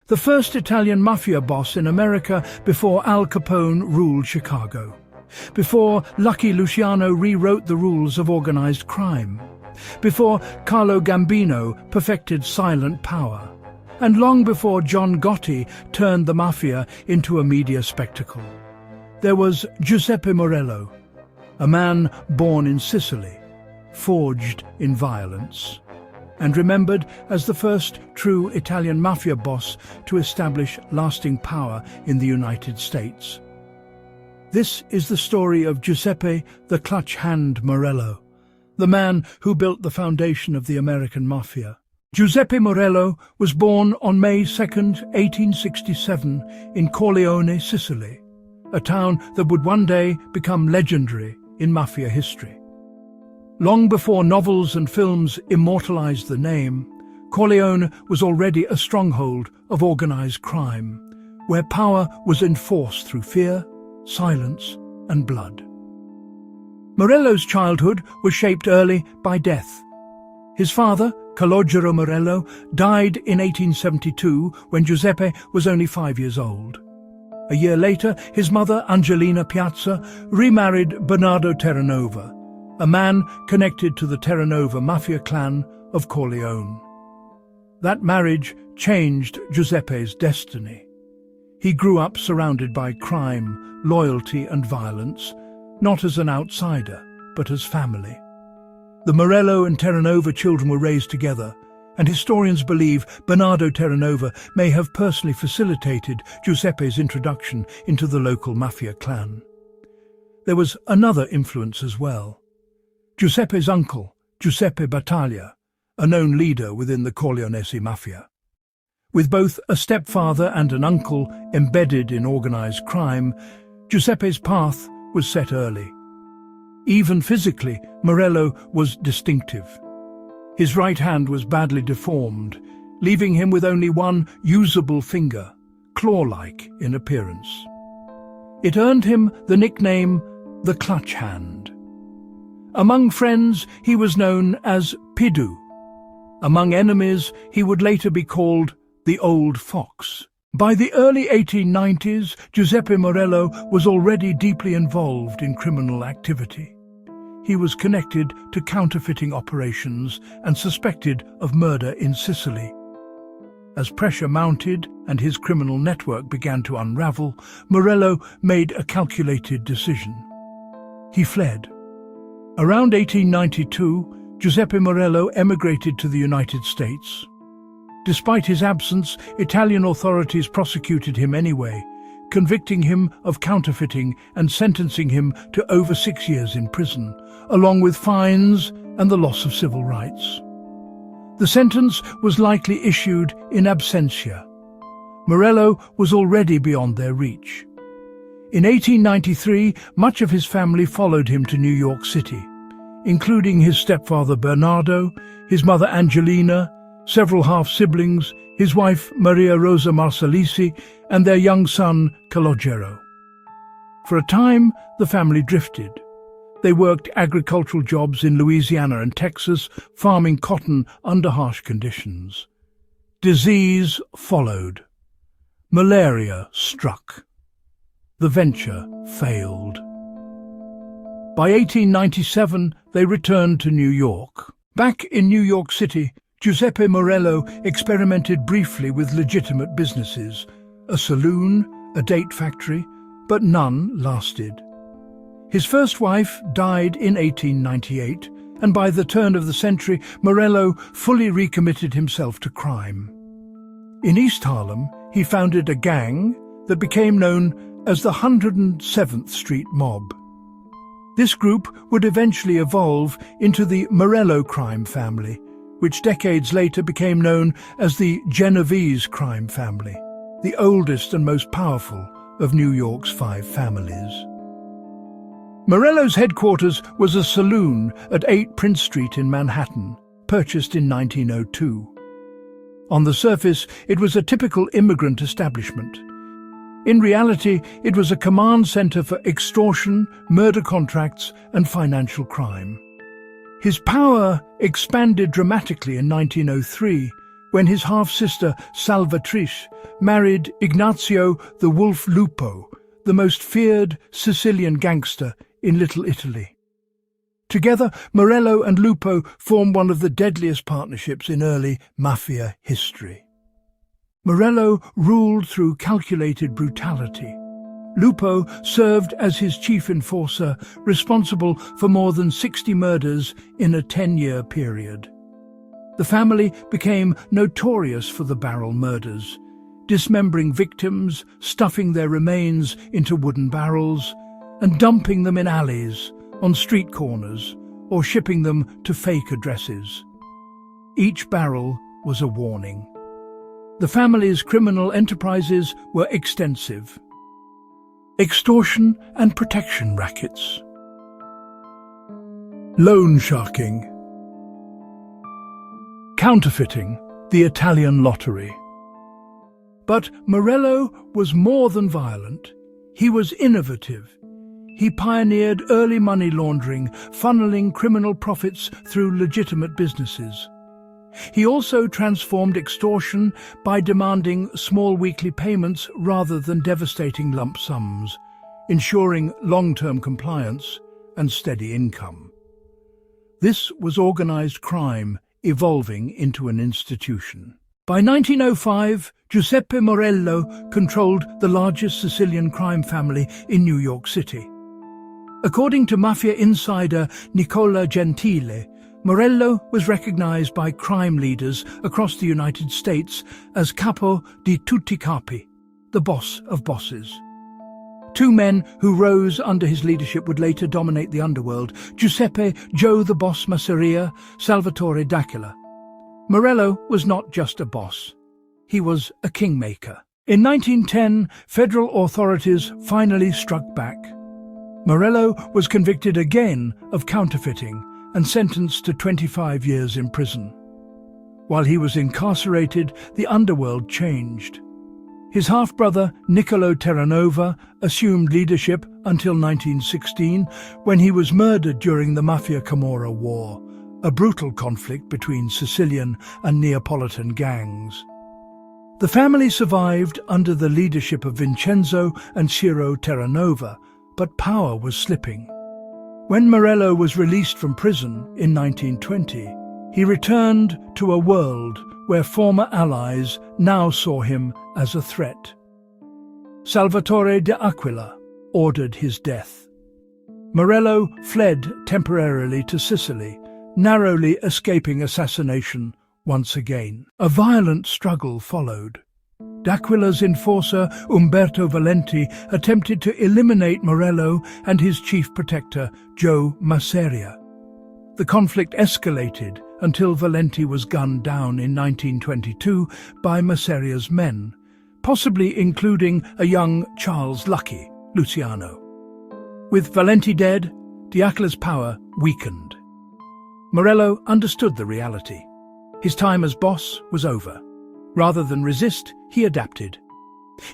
the first Italian Mafia boss in America before Al Capone ruled Chicago, before Lucky Luciano rewrote the rules of organized crime, before Carlo Gambino perfected silent power, and long before John Gotti turned the Mafia into a media spectacle. There was Giuseppe Morello, a man born in Sicily, forged in violence, and remembered as the first true Italian Mafia boss to establish lasting power in the United States. This is the story of Giuseppe the Clutch Hand Morello, the man who built the foundation of the American Mafia. Giuseppe Morello was born on May 2, 1867, in Corleone, Sicily, a town that would one day become legendary in Mafia history. Long before novels and films immortalized the name, Corleone was already a stronghold of organized crime, where power was enforced through fear, silence, and blood. Morello's childhood was shaped early by death. His father, Calogero Morello, died in 1872 when Giuseppe was only 5 years old. A year later, his mother, Angelina Piazza, remarried Bernardo Terranova, a man connected to the Terranova Mafia clan of Corleone. That marriage changed Giuseppe's destiny. He grew up surrounded by crime, loyalty and violence, not as an outsider, but as family. The Morello and Terranova children were raised together, and historians believe Bernardo Terranova may have personally facilitated Giuseppe's introduction into the local Mafia clan. There was another influence as well. Giuseppe's uncle, Giuseppe Battaglia, a known leader within the Corleonesi Mafia. With both a stepfather and an uncle embedded in organized crime, Giuseppe's path was set early. Even physically, Morello was distinctive. His right hand was badly deformed, leaving him with only one usable finger, claw-like in appearance. It earned him the nickname the Clutch Hand. Among friends, he was known as Pidu. Among enemies, he would later be called the Old Fox. By the early 1890s, Giuseppe Morello was already deeply involved in criminal activity. He was connected to counterfeiting operations and suspected of murder in Sicily. As pressure mounted and his criminal network began to unravel, Morello made a calculated decision. He fled. Around 1892, Giuseppe Morello emigrated to the United States. Despite his absence, Italian authorities prosecuted him anyway, convicting him of counterfeiting and sentencing him to over 6 years in prison, along with fines and the loss of civil rights. The sentence was likely issued in absentia. Morello was already beyond their reach. In 1893, much of his family followed him to New York City, including his stepfather Bernardo, his mother Angelina, several half-siblings, his wife Maria Rosa Marsalisi, and their young son Calogero. For a time, the family drifted. They worked agricultural jobs in Louisiana and Texas, farming cotton under harsh conditions. Disease followed. Malaria struck. The venture failed. By 1897, they returned to New York. Back in New York City, Giuseppe Morello experimented briefly with legitimate businesses, a saloon, a date factory, but none lasted. His first wife died in 1898, and by the turn of the century, Morello fully recommitted himself to crime. In East Harlem, he founded a gang that became known as the 107th Street Mob. This group would eventually evolve into the Morello crime family, which decades later became known as the Genovese crime family, the oldest and most powerful of New York's 5 families. Morello's headquarters was a saloon at 8 Prince Street in Manhattan, purchased in 1902. On the surface, it was a typical immigrant establishment. In reality, it was a command center for extortion, murder contracts, and financial crime. His power expanded dramatically in 1903 when his half-sister Salvatrice married Ignazio the Wolf Lupo, the most feared Sicilian gangster in Little Italy. Together, Morello and Lupo form one of the deadliest partnerships in early mafia history. Morello ruled through calculated brutality. Lupo served as his chief enforcer, responsible for more than 60 murders in a 10-year period. The family became notorious for the barrel murders, dismembering victims, stuffing their remains into wooden barrels, and dumping them in alleys, on street corners, or shipping them to fake addresses. Each barrel was a warning. The family's criminal enterprises were extensive. Extortion and protection rackets. Loan sharking. Counterfeiting, the Italian lottery. But Morello was more than violent. He was innovative. He pioneered early money laundering, funneling criminal profits through legitimate businesses. He also transformed extortion by demanding small weekly payments rather than devastating lump sums, ensuring long-term compliance and steady income. This was organized crime evolving into an institution. By 1905, Giuseppe Morello controlled the largest Sicilian crime family in New York City. According to Mafia insider Nicola Gentile, Morello was recognized by crime leaders across the United States as Capo di tutti capi, the boss of bosses. Two men who rose under his leadership would later dominate the underworld: Giuseppe "Joe the Boss" Masseria, Salvatore D'Aquila. Morello was not just a boss. He was a kingmaker. In 1910, federal authorities finally struck back. Morello was convicted again of counterfeiting and sentenced to 25 years in prison. While he was incarcerated, the underworld changed. His half-brother, Niccolo Terranova, assumed leadership until 1916, when he was murdered during the Mafia Camorra War, a brutal conflict between Sicilian and Neapolitan gangs. The family survived under the leadership of Vincenzo and Ciro Terranova, but power was slipping. When Morello was released from prison in 1920, he returned to a world where former allies now saw him as a threat. Salvatore D'Aquila ordered his death. Morello fled temporarily to Sicily, narrowly escaping assassination once again. A violent struggle followed. D'Aquila's enforcer, Umberto Valenti, attempted to eliminate Morello and his chief protector, Joe Masseria. The conflict escalated until Valenti was gunned down in 1922 by Masseria's men, possibly including a young Charles Lucky, Luciano. With Valenti dead, D'Aquila's power weakened. Morello understood the reality. His time as boss was over. Rather than resist, he adapted.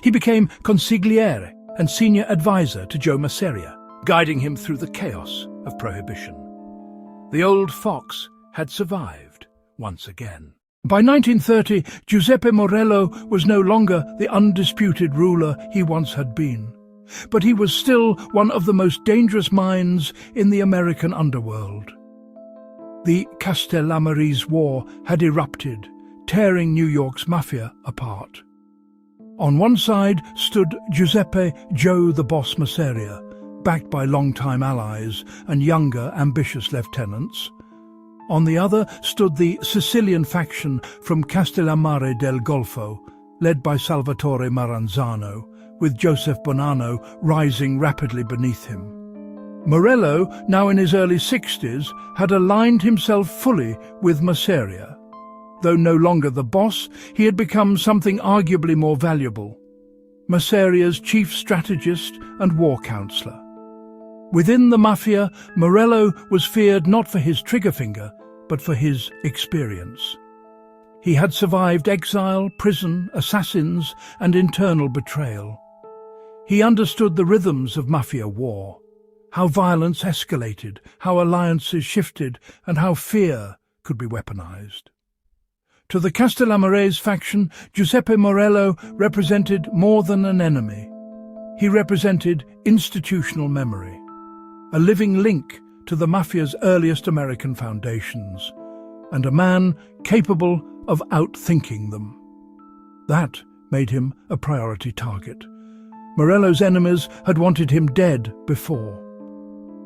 He became consigliere and senior advisor to Joe Masseria, guiding him through the chaos of prohibition. The old fox had survived once again. By 1930, Giuseppe Morello was no longer the undisputed ruler he once had been, but he was still one of the most dangerous minds in the American underworld. The Castellamarese War had erupted, tearing New York's mafia apart. On one side stood Giuseppe "Joe the Boss" Masseria, backed by longtime allies and younger, ambitious lieutenants. On the other stood the Sicilian faction from Castellammare del Golfo, led by Salvatore Maranzano, with Joseph Bonanno rising rapidly beneath him. Morello, now in his early 60s, had aligned himself fully with Masseria. Though no longer the boss, he had become something arguably more valuable: Masseria's chief strategist and war counselor. Within the mafia, Morello was feared not for his trigger finger, but for his experience. He had survived exile, prison, assassins, and internal betrayal. He understood the rhythms of mafia war, how violence escalated, how alliances shifted, and how fear could be weaponized. To the Castellamarese faction, Giuseppe Morello represented more than an enemy. He represented institutional memory, a living link to the Mafia's earliest American foundations, and a man capable of outthinking them. That made him a priority target. Morello's enemies had wanted him dead before.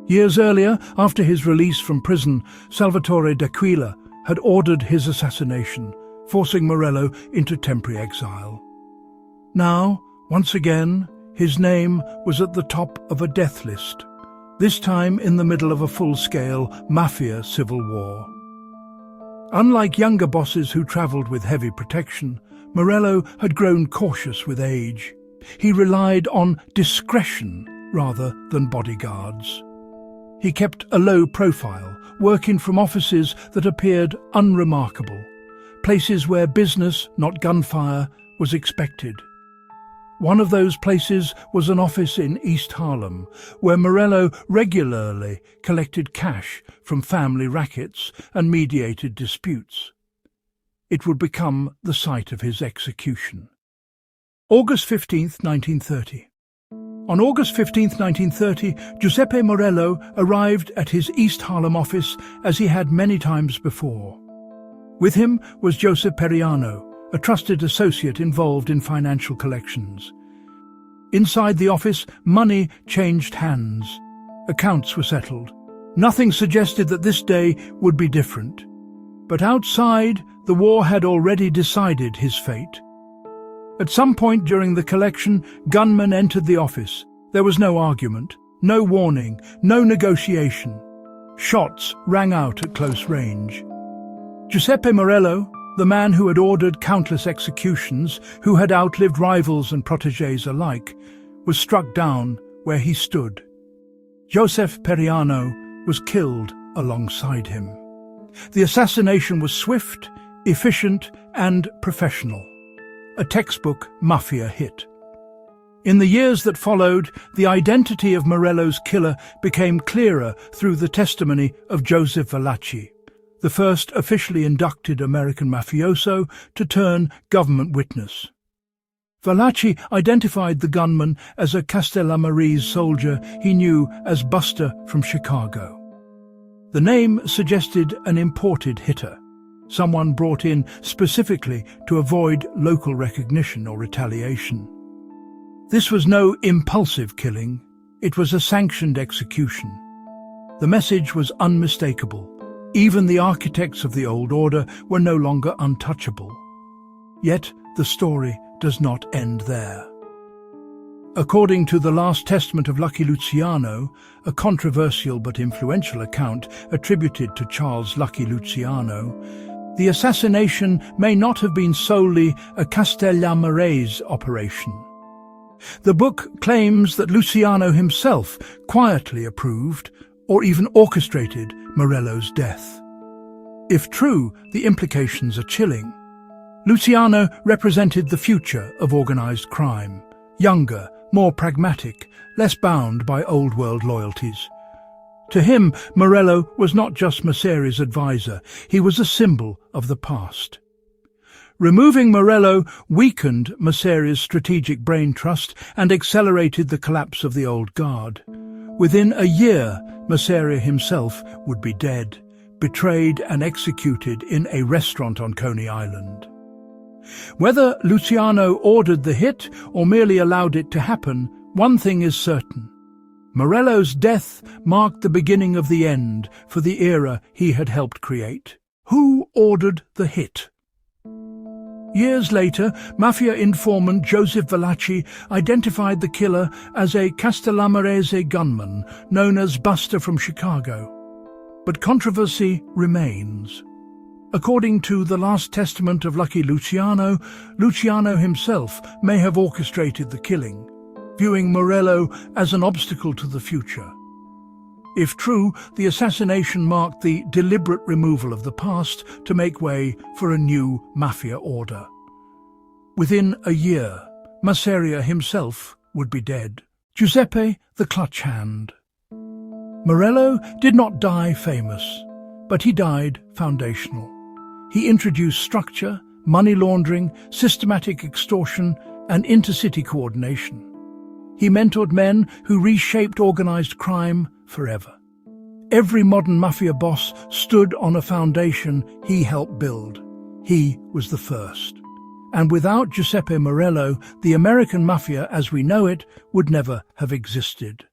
Years earlier, after his release from prison, Salvatore d'Aquila had ordered his assassination, forcing Morello into temporary exile. Now, once again, his name was at the top of a death list, this time in the middle of a full-scale mafia civil war. Unlike younger bosses who travelled with heavy protection, Morello had grown cautious with age. He relied on discretion rather than bodyguards. He kept a low profile, working from offices that appeared unremarkable, places where business, not gunfire, was expected. One of those places was an office in East Harlem, where Morello regularly collected cash from family rackets and mediated disputes. It would become the site of his execution. August 15, 1930. On August 15, 1930, Giuseppe Morello arrived at his East Harlem office as he had many times before. With him was Joseph Periano, a trusted associate involved in financial collections. Inside the office, money changed hands. Accounts were settled. Nothing suggested that this day would be different. But outside, the war had already decided his fate. At some point during the collection, gunmen entered the office. There was no argument, no warning, no negotiation. Shots rang out at close range. Giuseppe Morello, the man who had ordered countless executions, who had outlived rivals and protégés alike, was struck down where he stood. Joseph Periano was killed alongside him. The assassination was swift, efficient, and professional. A textbook mafia hit. In the years that followed, the identity of Morello's killer became clearer through the testimony of Joseph Valachi, the first officially inducted American mafioso to turn government witness. Valachi identified the gunman as a Castellamarese soldier he knew as Buster from Chicago. The name suggested an imported hitter, someone brought in specifically to avoid local recognition or retaliation. This was no impulsive killing, it was a sanctioned execution. The message was unmistakable. Even the architects of the old order were no longer untouchable. Yet the story does not end there. According to the Last Testament of Lucky Luciano, a controversial but influential account attributed to Charles Lucky Luciano, the assassination may not have been solely a Castellamarese operation. The book claims that Luciano himself quietly approved or even orchestrated Morello's death. If true, the implications are chilling. Luciano represented the future of organized crime, younger, more pragmatic, less bound by old-world loyalties. To him, Morello was not just Messeri's advisor, he was a symbol of the past. Removing Morello weakened Messeri's strategic brain trust and accelerated the collapse of the old guard. Within a year, Messeri himself would be dead, betrayed and executed in a restaurant on Coney Island. Whether Luciano ordered the hit or merely allowed it to happen, one thing is certain. Morello's death marked the beginning of the end for the era he had helped create. Who ordered the hit? Years later, Mafia informant Joseph Valachi identified the killer as a Castellamarese gunman known as Buster from Chicago. But controversy remains. According to the Last Testament of Lucky Luciano, Luciano himself may have orchestrated the killing, viewing Morello as an obstacle to the future. If true, the assassination marked the deliberate removal of the past to make way for a new mafia order. Within a year, Messeri himself would be dead. Giuseppe the Clutch Hand. Morello did not die famous, but he died foundational. He introduced structure, money laundering, systematic extortion, and intercity coordination. He mentored men who reshaped organized crime forever. Every modern mafia boss stood on a foundation he helped build. He was the first. And without Giuseppe Morello, the American Mafia as we know it would never have existed.